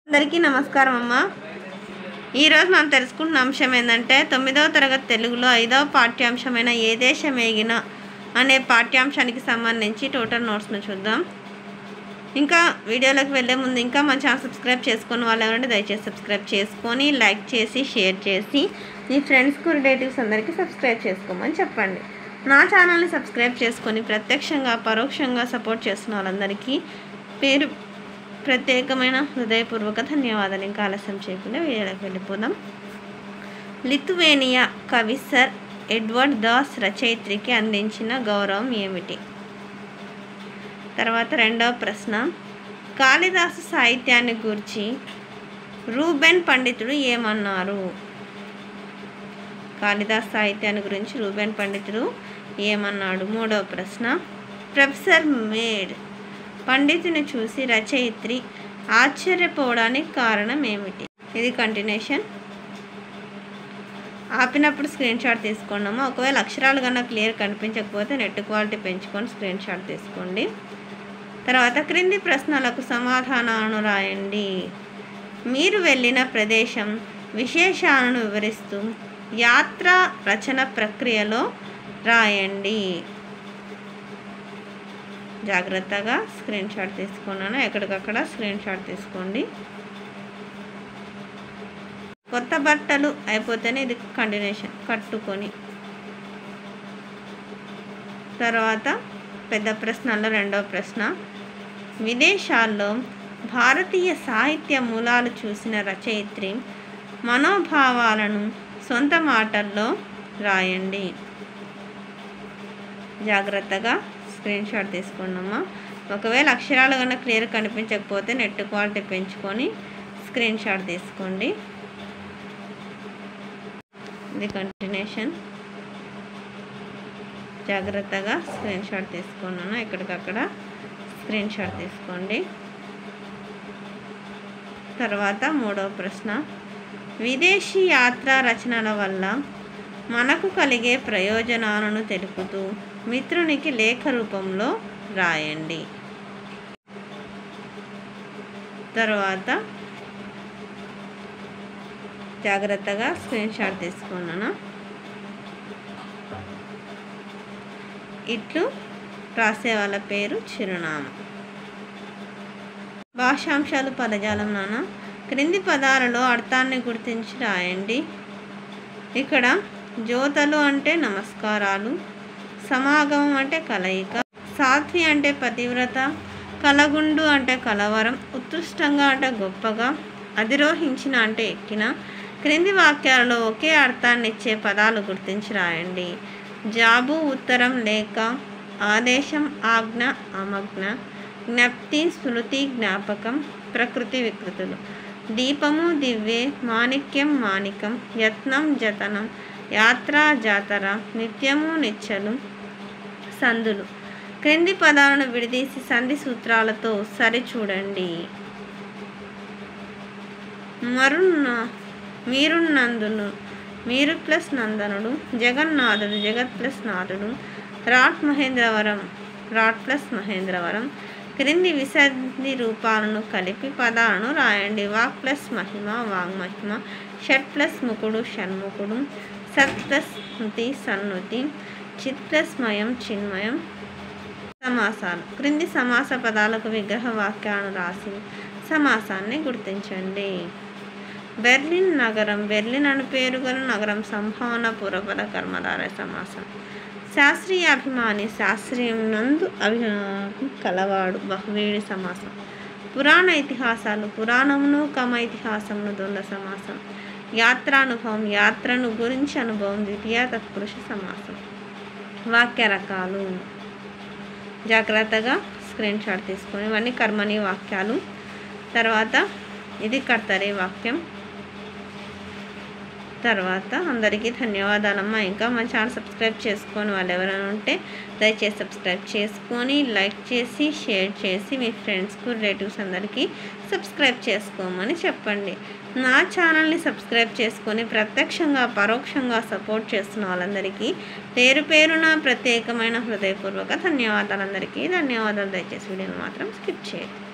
అందరికీ నమస్కారం అమ్మ. ఈరోజు మనం తెలుసుకుంటున్న అంశం ఏంటంటే 9వ తరగతి తెలుగులో 5వ పాఠ్యాంశమైన ఏ దేశం ఏగిన అనే పాఠ్యాంశానికి సంబంధించి టోటల్ నోట్స్ను చూద్దాం. ఇంకా వీడియోలోకి వెళ్ళే ముందు ఇంకా మన ఛానల్ సబ్స్క్రైబ్ చేసుకుని వాళ్ళు ఎవరంటే దయచేసి సబ్స్క్రైబ్ చేసుకొని లైక్ చేసి షేర్ చేసి మీ ఫ్రెండ్స్కు రిలేటివ్స్ అందరికీ సబ్స్క్రైబ్ చేసుకోమని చెప్పండి. నా ఛానల్ని సబ్స్క్రైబ్ చేసుకొని ప్రత్యక్షంగా పరోక్షంగా సపోర్ట్ చేస్తున్న వాళ్ళందరికీ పేరు ప్రత్యేకమైన హృదయపూర్వక ధన్యవాదాలు. ఇంకా ఆలస్యం చేయకుండా వీడియోలోకి వెళ్ళిపోదాం. లిథువేనియా కవి సర్ ఎడ్వర్డ్ దాస్ రచయిత్రికి అందించిన గౌరవం ఏమిటి? తర్వాత రెండవ ప్రశ్న, కాళిదాసు సాహిత్యాన్ని గురించి రూబెన్ పండితుడు ఏమన్నారు? కాళిదాసు సాహిత్యాన్ని గురించి రూబెన్ పండితుడు ఏమన్నాడు? మూడవ ప్రశ్న, ప్రొఫెసర్ మేడ్ పండితుని చూసి రచయిత్రి ఆశ్చర్యపోవడానికి కారణం ఏమిటి? ఇది కంటిన్యూషన్. ఆపినప్పుడు స్క్రీన్ షాట్ తీసుకోండమ్మా. ఒకవేళ అక్షరాలు కన్నా క్లియర్ కనిపించకపోతే నెట్ క్వాలిటీ పెంచుకొని స్క్రీన్ షాట్ తీసుకోండి. తర్వాత క్రింది ప్రశ్నలకు సమాధానాలను రాయండి. మీరు వెళ్ళిన ప్రదేశం విశేషాలను వివరిస్తూ యాత్ర రచన ప్రక్రియలో రాయండి. జాగ్రత్తగా స్క్రీన్ షాట్ తీసుకున్నాను, ఎక్కడికక్కడ స్క్రీన్ షాట్ తీసుకోండి. కొత్త బట్టలు అయిపోతేనే ఇది కంటిన్యూషన్ కట్టుకొని. తర్వాత పెద్ద ప్రశ్నలో రెండవ ప్రశ్న, విదేశాల్లో భారతీయ సాహిత్య మూలాలు చూసిన రచయిత్రి మనోభావాలను సొంత మాటల్లో రాయండి. జాగ్రత్తగా స్క్రీన్ షాట్ తీసుకోండమ్మా. ఒకవేళ అక్షరాలు కన్నా క్లియర్ కనిపించకపోతే నెట్ క్వాలిటీ పెంచుకొని స్క్రీన్ షాట్ తీసుకోండి. ఇది కంటిన్యూషన్. జాగ్రత్తగా స్క్రీన్ షాట్ తీసుకున్నాను, ఎక్కడికక్కడ స్క్రీన్ షాట్ తీసుకోండి. తర్వాత మూడవ ప్రశ్న, విదేశీ యాత్రా రచనల వల్ల మనకు కలిగే ప్రయోజనాలను తెలుపుతూ మిత్రునికి లేఖ రూపంలో రాయండి. తర్వాత జాగ్రత్తగా స్క్రీన్ షాట్ తీసుకున్నాను. ఇట్లు రాసే వాళ్ళ పేరు, చిరునామా. భాషాంశాలు పదజాలం నాన్న. క్రింది పదాలలో అర్థాన్ని గుర్తించి రాయండి. ఇక్కడ జ్యోతలు అంటే నమస్కారాలు, సమాగమం అంటే కలయిక, సాధ్వి అంటే పతివ్రత, కలగుండు అంటే కలవరం, ఉత్కృష్టంగా అంటే గొప్పగా, అధిరోహించిన అంటే ఎక్కిన. క్రింది వాక్యాలలో ఒకే అర్థాన్ని ఇచ్చే పదాలు గుర్తించి రాయండి. జాబు ఉత్తరం, లేఖ, ఆదేశం, ఆజ్ఞ, అమగ్న, జ్ఞప్తి, స్మృతి, జ్ఞాపకం, ప్రకృతి, వికృతులు. దీపము, దివ్యే, మాణిక్యం, మాణికం, యత్నం, జతనం, యాత్ర, జాతర, నిత్యము, నిచ్చలు, సందులు. క్రింది పదాలను విడదీసి సంధి సూత్రాలతో సరిచూడండి. మీరున్నందును, మీరు ప్లస్ నందనుడు, జగన్నాథుడు, జగత్ ప్లస్ నాథుడు, రాట్ మహేంద్రవరం, రాట్ ప్లస్ మహేంద్రవరం. క్రింది విసంధి రూపాలను కలిపి పదాలను రాయండి. వాక్ ప్లస్ మహిమ, వాగ్మహిమ, షట్ ప్లస్ ముకుడు, షణ్ముకుడు, సత్ ప్లస్ స్మృతి, సన్నుతి, చిత్ ప్లస్ మయం, చిన్మయం. సమాసాలు. క్రింది సమాస పదాలకు విగ్రహ వాక్యాలను రాసి సమాసాన్ని గుర్తించండి. బెర్లిన్ నగరం, బెర్లిన్ అను పేరు గల నగరం. సంభావన పూర్వపద కర్మధార సమాసం. శాస్త్రీయ అభిమాని, శాస్త్రీయం నందు అభిమానం కలవాడు, బహువేడి సమాసం. పురాణ ఇతిహాసాలు, పురాణమును కమ ఇతిహాసమును ద్వంద్వ సమాసం. యాత్రానుభవం, యాత్రను గురించి అనుభవం, ద్వితీయ తత్పురుష సమాసం. వాక్య రకాలు. జాగ్రత్తగా స్క్రీన్ షాట్ తీసుకొని ఇవన్నీ కర్మని వాక్యాలు. తర్వాత ఇది కర్తరి వాక్యం. తర్వాత అందరికీ ధన్యవాదాలమ్మా. ఇంకా మన ఛానల్ సబ్స్క్రైబ్ చేసుకొని వాళ్ళు ఎవరైనా ఉంటే దయచేసి సబ్స్క్రైబ్ చేసుకొని లైక్ చేసి షేర్ చేసి మీ ఫ్రెండ్స్కు రిలేటివ్స్ అందరికీ సబ్స్క్రైబ్ చేసుకోమని చెప్పండి. నా ఛానల్ని సబ్స్క్రైబ్ చేసుకొని ప్రత్యక్షంగా పరోక్షంగా సపోర్ట్ చేస్తున్న వాళ్ళందరికీ పేరు పేరున ప్రత్యేకమైన హృదయపూర్వక ధన్యవాదాలు. అందరికీ ధన్యవాదాలు. దయచేసి వీడియోని మాత్రం స్కిప్ చేయండి.